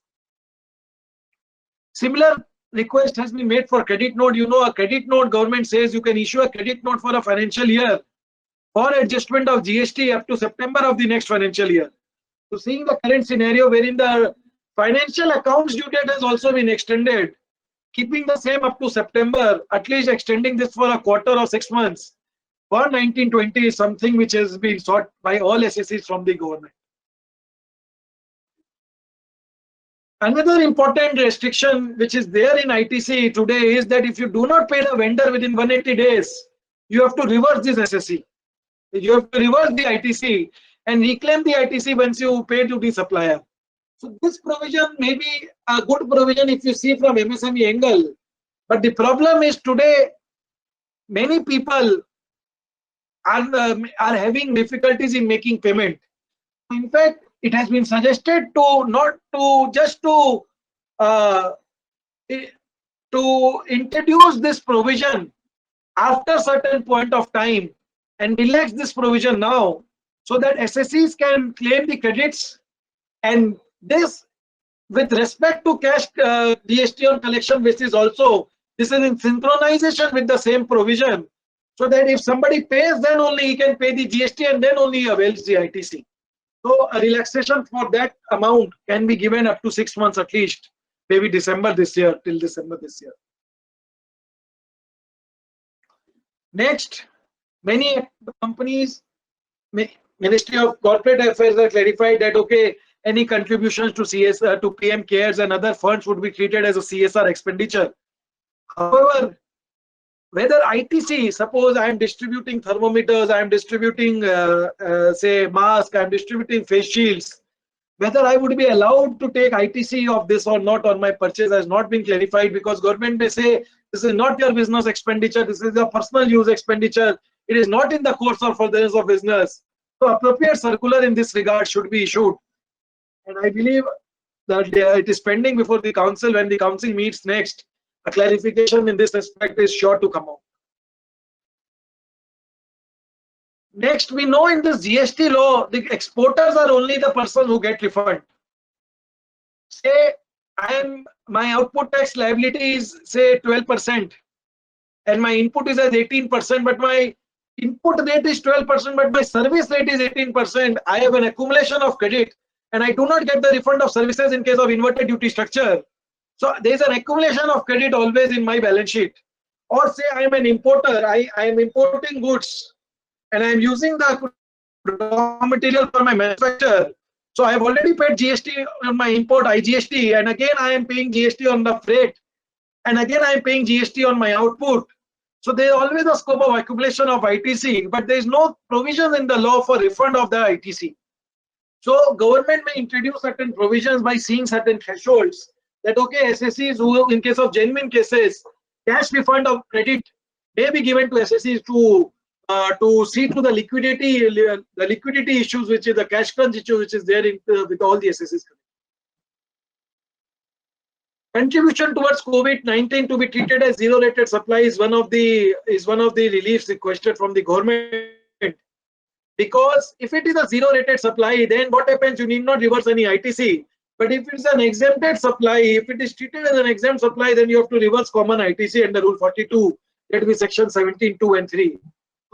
Similar request has been made for credit note. You know, a credit note, government says you can issue a credit note for a financial year for adjustment of GST up to September of the next financial year. So seeing the current scenario wherein the financial accounts due date has also been extended, keeping the same up to September, at least extending this for a quarter or 6 months for 1920 is something which has been sought by all SSEs from the government. Another important restriction which is there in ITC today is that if you do not pay the vendor within 180 days, you have to reverse this SSE. You have to reverse the ITC and reclaim the ITC once you pay to the supplier. So this provision may be a good provision if you see from MSME angle. But the problem is today many people are having difficulties in making payment. In fact, it has been suggested to introduce this provision after certain point of time and relax this provision now, so that SSEs can claim the credits, and this with respect to cash GST on collection basis also, this is in synchronization with the same provision, so that if somebody pays, then only he can pay the GST and then only avails the ITC. So a relaxation for that amount can be given up to 6 months at least, maybe December this year, till December this year. Next, many companies, Ministry of Corporate Affairs have clarified that, okay, any contributions to CSR, to PM CARES and other funds would be treated as a CSR expenditure. However, whether ITC, suppose I am distributing thermometers, I am distributing say masks, I am distributing face shields, whether I would be allowed to take ITC of this or not on my purchase has not been clarified, because government may say this is not your business expenditure, this is your personal use expenditure, it is not in the course or furtherance of business. So appropriate circular in this regard should be issued. And I believe that it is pending before the council. When the council meets next, a clarification in this respect is sure to come out. Next, we know in this GST law, the exporters are only the person who get refund. Say my output tax liability is say 12% and my input is as 18%, but my input rate is 12%, but my service rate is 18%. I have an accumulation of credit and I do not get the refund of services in case of inverted duty structure. So there is an accumulation of credit always in my balance sheet. Or say I am an importer, I am importing goods and I am using the raw material for my manufacture. So I have already paid GST on my import, IGST, and again I am paying GST on the freight, and again I am paying GST on my output. So there is always a scope of accumulation of ITC, but there is no provision in the law for refund of the ITC. So government may introduce certain provisions by seeing certain thresholds that, okay, SSEs who in case of genuine cases, cash refund of credit may be given to SSEs to to see to the liquidity issues, which is the cash crunch issue, which is there with all the SSCs. Contribution towards COVID-19 to be treated as zero-rated supply is one of the reliefs requested from the government. Because if it is a zero-rated supply, then what happens? You need not reverse any ITC. But if it's an exempted supply, if it is treated as an exempt supply, then you have to reverse common ITC under Rule 42. That will be Section 17(2) and 3.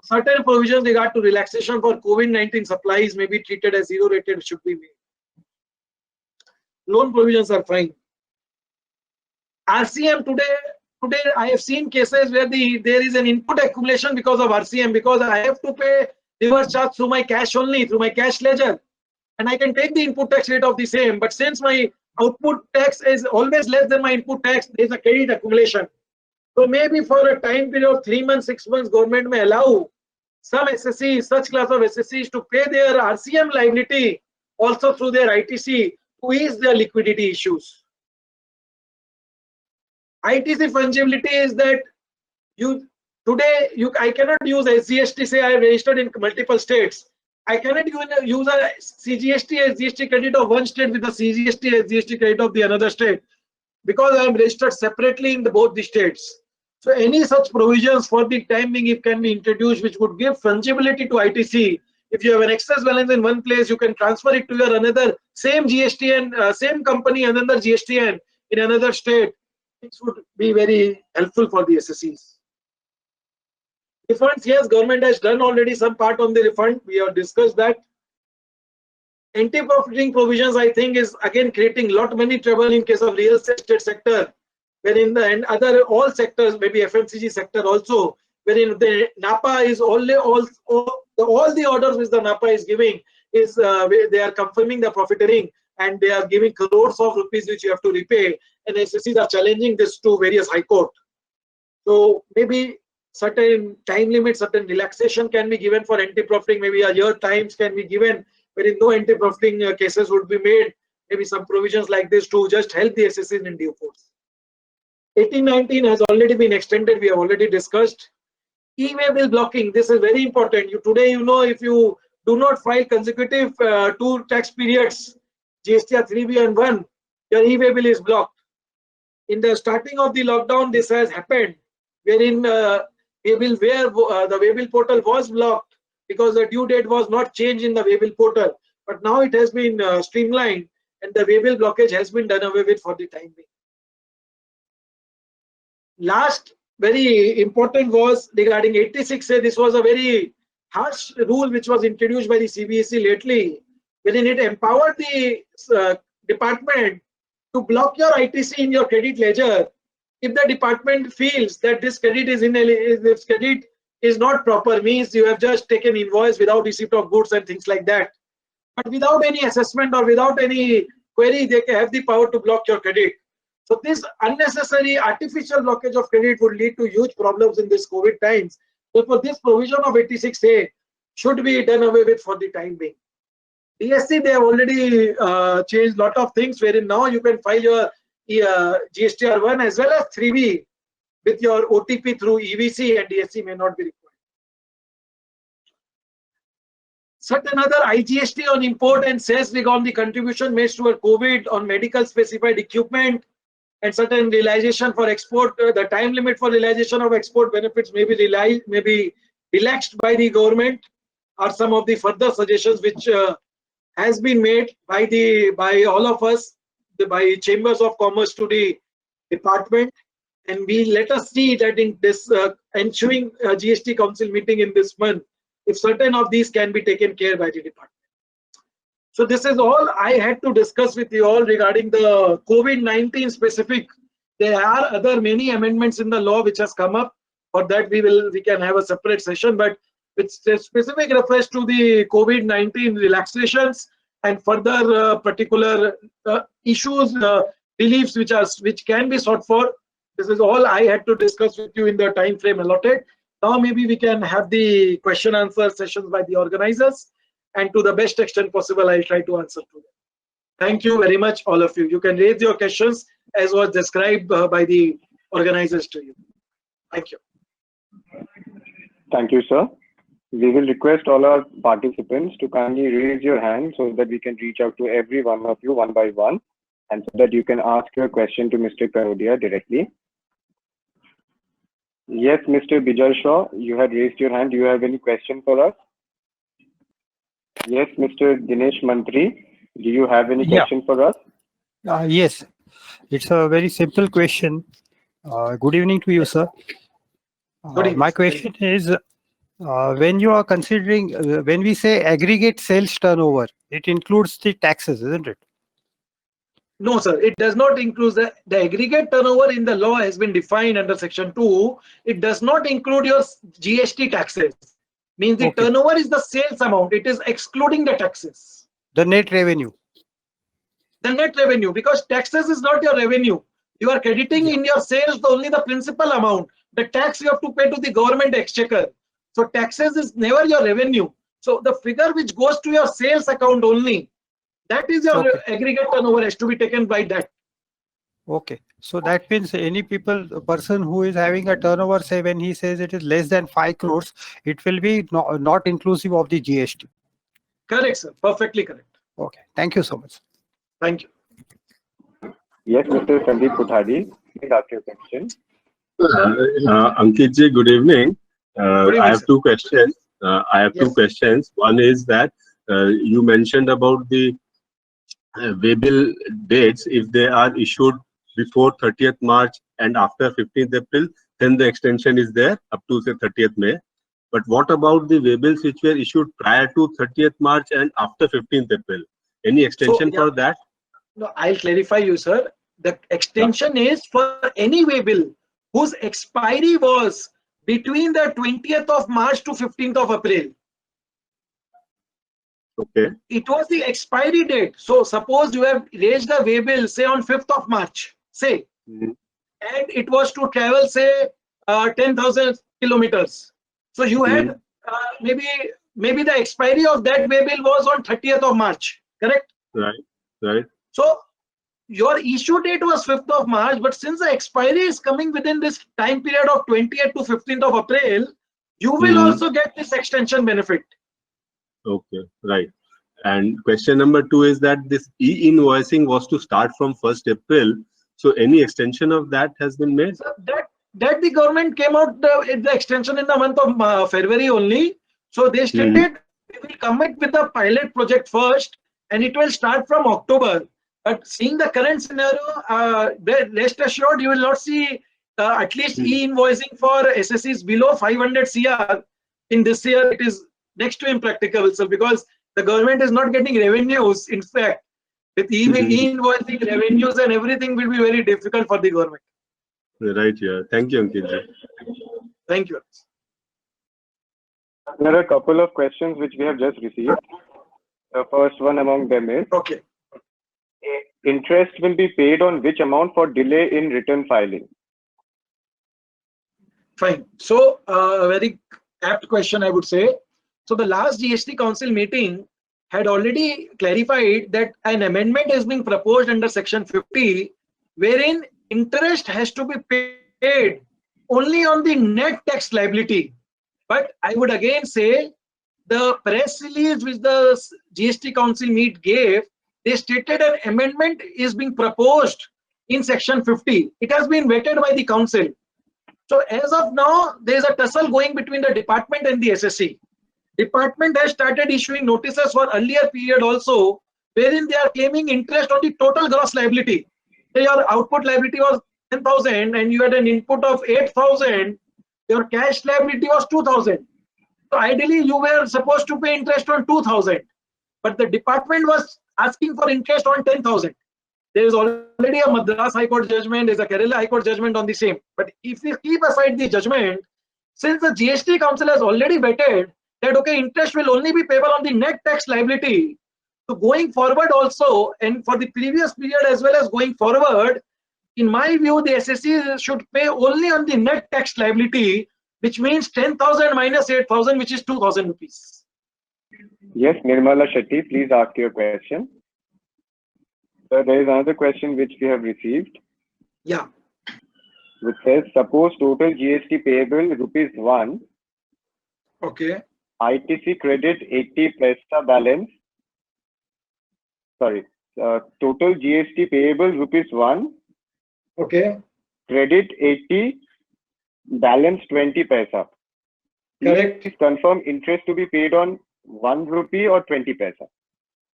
Certain provisions regard to relaxation for COVID-19 supplies may be treated as zero-rated, should be made. Loan provisions are fine. RCM today I have seen cases where there is an input accumulation because of RCM, because I have to pay reverse charge through my cash only, through my cash ledger, and I can take the input tax rate of the same, but since my output tax is always less than my input tax, there is a credit accumulation. So maybe for a time period of 3 months, 6 months, government may allow some SSCs, such class of SSCs, to pay their RCM liability also through their ITC to ease their liquidity issues. ITC fungibility is that I cannot use SGST. Say I have registered in multiple states. I cannot use a CGST as GST credit of one state with the CGST as GST credit of the another state, because I am registered separately in both the states. So any such provisions for the time being, if can be introduced, which would give fungibility to ITC. If you have an excess balance in one place, you can transfer it to your another same GSTN, same company, another GSTN in another state. This would be very helpful for the SSCs. Refunds, yes, government has done already some part on the refund. We have discussed that. Anti-profiting provisions, I think, is again creating many trouble in case of real estate sector, wherein and other all sectors, maybe FMCG sector also, wherein the NAPA is all the orders which the NAPA is giving is they are confirming the profiteering, and they are giving crores of rupees which you have to repay, and SSCs are challenging this to various high court. So maybe certain time limits, certain relaxation can be given for anti-profiting. Maybe a year times can be given, wherein no anti-profiting cases would be made. Maybe some provisions like this to just help the SSCs in due course. 1819 has already been extended. We have already discussed. E-way bill blocking. This is very important. Today, if you do not file consecutive 2 tax periods, GSTR 3B and 1, your e-way bill is blocked. In the starting of the lockdown, this has happened, wherein the Waybill portal was blocked because the due date was not changed in the Waybill portal. But now it has been streamlined, and the Waybill blockage has been done away with for the time being. Last very important was regarding 86A. This was a very harsh rule which was introduced by the CBSE lately, wherein it empowered the department to block your ITC in your credit ledger if the department feels that this credit is not proper, means you have just taken invoice without receipt of goods and things like that. But without any assessment or without any query, they have the power to block your credit. So this unnecessary artificial blockage of credit would lead to huge problems in this COVID times. Therefore, this provision of 86A should be done away with for the time being. DSC, they have already changed a lot of things, wherein now you can file your GSTR 1 as well as 3B with your OTP through EVC, and DSC may not be required. Certain other IGST on import and cess regarding the contribution made toward COVID on medical specified equipment, and certain realization for export, the time limit for realization of export benefits may be relaxed by the government, are some of the further suggestions which has been made by all of us, by Chambers of Commerce to the department, and let us see that in this ensuing GST Council meeting in this month, if certain of these can be taken care by the department. So this is all I had to discuss with you all regarding the COVID-19 specific. There are many amendments in the law which has come up. For that we can have a separate session, but with specific reference to the COVID-19 relaxations and further particular issues, reliefs which can be sought for. This is all I had to discuss with you in the time frame allotted. Now maybe we can have the question answer sessions by the organizers, and to the best extent possible, I'll try to answer to them. Thank you very much, all of you. You can raise your questions as was described by the organizers to you. Thank you. Thank you, sir. We will request all our participants to kindly raise your hand so that we can reach out to every one of you one by one, and so that you can ask your question to Mr. Karodia directly. Yes, Mr. Bijay Shaw, you had raised your hand. Do you have any question for us? Yes, Mr. Dinesh Mantri, do you have any Yeah. question for us? Yes, it's a very simple question. Good evening to you, sir. Good evening, My sir. question is, when you are considering, when we say aggregate sales turnover, it includes the taxes, isn't it? No, sir, it does not include the aggregate turnover in the law has been defined under section 2. It does not include your GST taxes. Means the Okay. turnover is the sales amount. It is excluding the taxes. The net revenue. The net revenue, because taxes is not your revenue. You are crediting Yeah. in your sales only the principal amount. The tax you have to pay to the government exchequer. So taxes is never your revenue. So the figure which goes to your sales account only, that is your Okay. aggregate turnover has to be taken by that. Okay. So that means any a person who is having a turnover, say when he says it is less than 5 crores, it will be not inclusive of the GST. Correct, sir. Perfectly correct. Okay. Thank you so much. Thank you. Yes, Mr. Sandeep Kothari, please ask your question. Ankit ji, good evening. Good evening, I have sir. two questions. Two Yes. questions. One is that you mentioned about the waybill dates. If they are issued before 30th March and after 15th April, then the extension is there up to say 30th May. But what about the waybills which were issued prior to 30th March and after 15th April? Any extension So, yeah, for that? no, I'll clarify you, sir. The extension is for any way bill whose expiry was between the 20th of March to 15th of April. Okay. It was the expiry date. So suppose you have raised the way bill, say on 5th of March, say, Mhm. and it was to travel, say, 10,000 kilometers. So you had maybe the expiry of that way bill was on 30th of March, correct? Right. Right. So your issue date was 5th of March, but since the expiry is coming within this time period of 20th to 15th of April, you will also get this extension benefit. Okay. Right. And question number 2 is that this e-invoicing was to start from 1st April. So any extension of that has been made? So that the government came out the extension in the month of February only. So they stated we will commit with the pilot project first, and it will start from October. But seeing the current scenario, rest assured you will not see at least e-invoicing for SSEs below 500 CR in this year. It is next to impracticable, sir, because the government is not getting revenues. In fact, with e-invoicing revenues and everything will be very difficult for the government. Right here. Thank you, Ankit. Thank you. There are a couple of questions which we have just received. The first one among them is, Okay. interest will be paid on which amount for delay in return filing? Fine. So, a very apt question, I would say. So, the last GST Council meeting had already clarified that an amendment is being proposed under Section 50, wherein interest has to be paid only on the net tax liability. But I would again say the press release which the GST Council meet gave, they stated an amendment is being proposed in Section 50. It has been vetted by the Council. So as of now, there is a tussle going between the department and the SSC. Department has started issuing notices for earlier period also, wherein they are claiming interest on the total gross liability. Say your output liability was 10,000 and you had an input of 8,000, your cash liability was 2,000. So ideally you were supposed to pay interest on 2,000, but the department was asking for interest on 10,000. There is already a Madras High Court judgment, there is a Kerala High Court judgment on the same. But if we keep aside the judgment, since the GST Council has already vetted that okay, interest will only be payable on the net tax liability, so going forward also, and for the previous period as well as going forward, in my view, the SSC should pay only on the net tax liability, which means 10,000 minus 8,000, which is 2,000 rupees. Yes, Nirmala Shetty, please ask your question. So there is another question which we have received. Yeah. Which says, suppose total GST payable rupees 1. Okay. ITC credit 80 paisa balance. Sorry, total GST payable rupees 1, Okay, credit 80, balance 20 paisa. correct. Please confirm interest to be paid on 1 rupee or 20 paisa.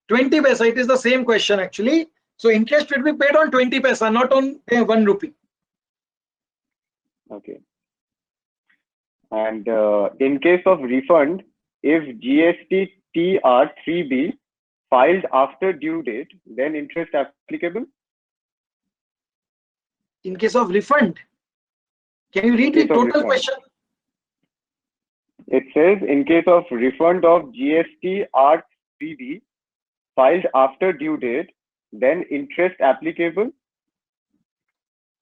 20 paisa, it is the same question actually. So interest will be paid on 20 paisa, not on 1 rupee. Okay. And in case of refund, if GST TR 3B filed after due date, then interest applicable? In case of refund, can you read In the case of total refund. question? It says in case of refund of GST R 3B filed after due date, then interest applicable?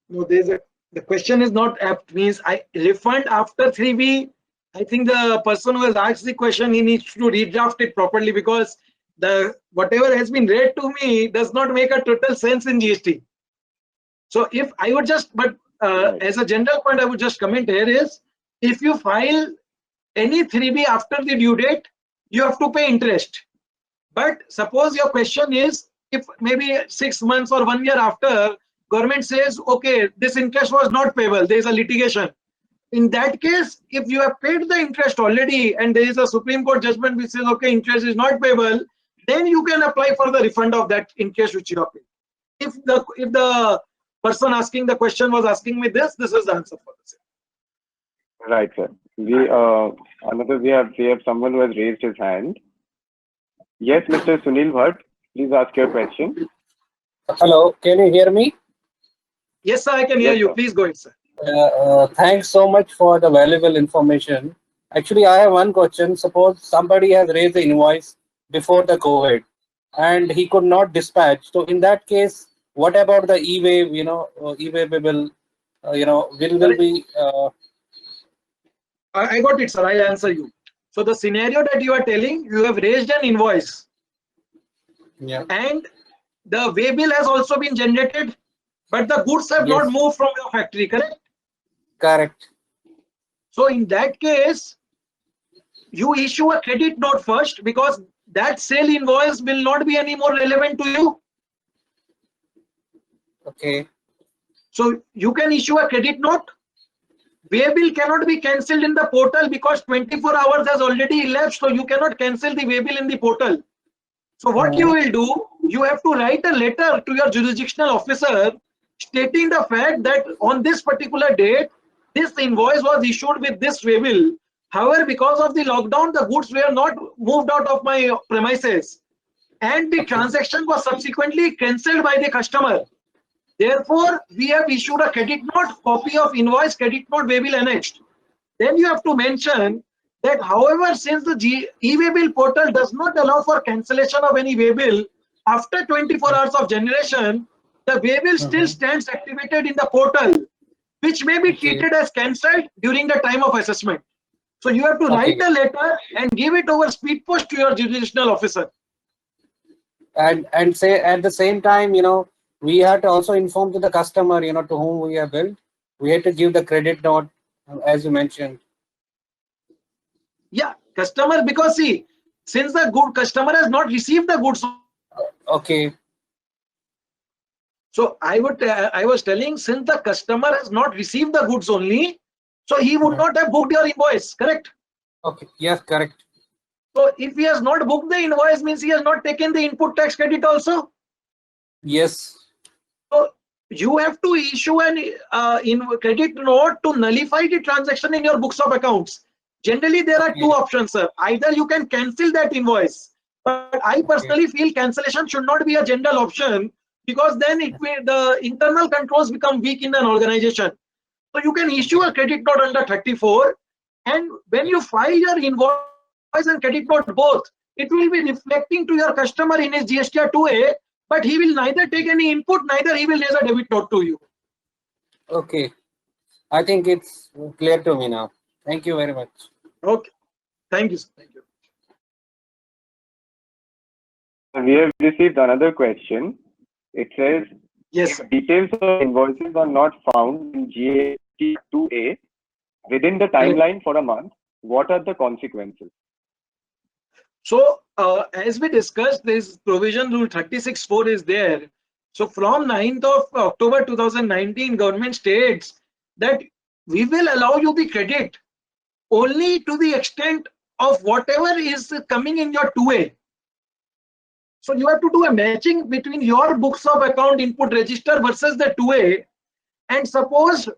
No, the question is not apt, means I refund after 3B. I think the person who has asked the question, he needs to redraft it properly, because the whatever has been read to me does not make a total sense in GST. So if I would just, but Right. as a general point, I would just comment here is, if you file any 3B after the due date, you have to pay interest. But suppose your question is, if maybe 6 months or 1 year after, government says, okay, this interest was not payable, there is a litigation. In that case, if you have paid the interest already and there is a Supreme Court judgment which says, okay, interest is not payable, then you can apply for the refund of that interest which you have paid. If the person asking the question was asking me this is the answer for this. Right, sir. We have someone who has raised his hand. Yes, Mr. Sunil Bhatt, please ask your question. Hello, can you hear me? Yes, sir, I can hear Yes, you. sir. Please go ahead, sir. Thanks so much for the valuable information. Actually, I have one question. Suppose somebody has raised the invoice before the COVID and he could not dispatch. So in that case, what about the e-wave, e-wave bill, will be, I got it, sir. I'll answer you. So the scenario that you are telling, you have raised an invoice yeah, and the way bill has also been generated, but the goods have not Yes. moved from your factory, correct? correct. So in that case, you issue a credit note first, because that sale invoice will not be any more relevant to you. Okay, So you can issue a credit note. Way bill cannot be cancelled in the portal because 24 hours has already elapsed, so you cannot cancel the way bill in the portal. So what you will do, you have to write a letter to your jurisdictional officer stating the fact that on this particular date, this invoice was issued with this way bill. However, because of the lockdown, the goods were not moved out of my premises and the transaction was subsequently cancelled by the customer. Therefore, we have issued a credit note, copy of invoice, credit note, way bill annexed. Then you have to mention that, however, since the e-way bill portal does not allow for cancellation of any way bill, after 24 hours of generation, the way bill still stands activated in the portal, which may be treated as cancelled during the time of assessment. So you have to write a letter and give it over speed post to your jurisdictional officer. and say at the same time, we have to also inform to the customer, to whom we have billed. We have to give the credit note, as you mentioned. Yeah, customer, because see, since the good customer has not received the goods, Okay, so I was telling, since the customer has not received the goods only, so he would not have booked your invoice, correct? okay, yes, correct. So if he has not booked the invoice, means he has not taken the input tax credit also. Yes, So you have to issue an credit note to nullify the transaction in your books of accounts. Generally, there are two options, sir. Either you can cancel that invoice, but I personally feel cancellation should not be a general option, because then the internal controls become weak in an organization. So you can issue a credit note under 34, and when you file your invoice and credit note both, it will be reflecting to your customer in his GSTR 2A, but he will neither take any input, neither he will raise a debit note to you. okay. I think it's clear to me now. Thank you very much. Okay. Thank you, sir. Thank you. We have received another question. It says, Yes, sir. details of invoices are not found in GST 2A within the timeline for a month. What are the consequences? So as we discussed, this provision rule 36(4) is there. So from 9th of October 2019, government states that we will allow you the credit only to the extent of whatever is coming in your 2A. So you have to do a matching between your books of account input register versus the 2A. And suppose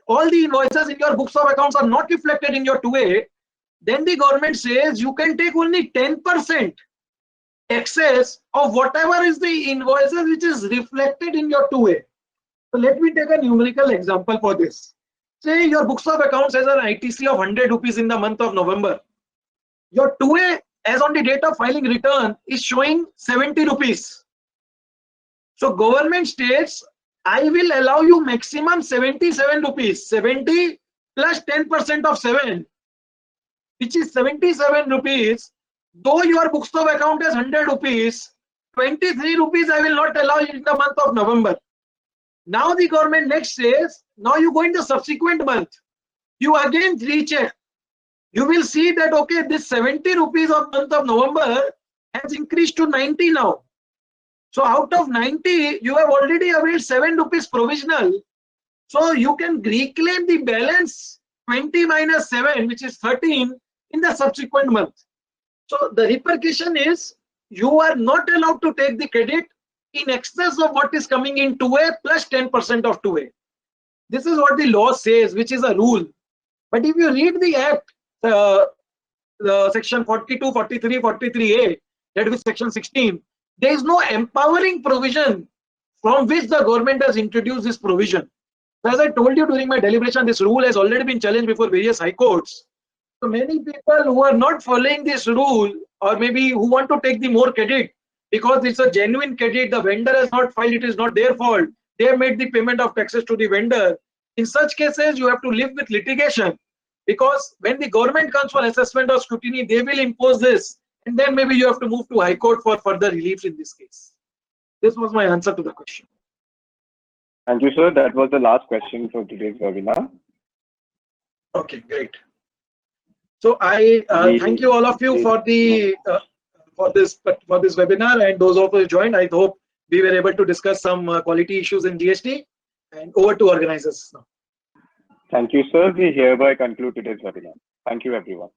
all the invoices in your books of accounts are not reflected in your 2A, then the government says you can take only 10% excess of whatever is the invoices which is reflected in your 2A. So let me take a numerical example for this. Say your books of accounts has an ITC of 100 rupees in the month of November. Your 2A as on the date of filing return is showing 70 rupees. So government states, I will allow you maximum 77 rupees, 70 plus 10% of 7, which is 77 rupees. Though your books of account is 100 rupees, 23 rupees I will not allow you in the month of November. Now the government next says, now you go in the subsequent month, you again recheck. You will see that, okay, this 70 rupees of month of November has increased to 90 now. So out of 90, you have already availed 7 rupees provisional. So you can reclaim the balance 20 minus 7, which is 13 in the subsequent month. So the repercussion is you are not allowed to take the credit in excess of what is coming in 2A plus 10% of 2A. This is what the law says, which is a rule. But if you read the act, the section 42, 43, 43A, that is section 16, there is no empowering provision from which the government has introduced this provision. So as I told you during my deliberation, this rule has already been challenged before various high courts. So many people who are not following this rule, or maybe who want to take the more credit because it's a genuine credit, the vendor has not filed, it is not their fault, they have made the payment of taxes to the vendor. In such cases, you have to live with litigation, because when the government comes for assessment or scrutiny, they will impose this, and then maybe you have to move to high court for further relief in this case. This was my answer to the question. Thank you, sir. That was the last question for today's webinar. Okay, great. So I thank you all of you for the for this webinar, and those of you who joined. I hope we were able to discuss some quality issues in GST. And over to organizers now. Thank you, sir. We hereby conclude today's webinar. Thank you, everyone.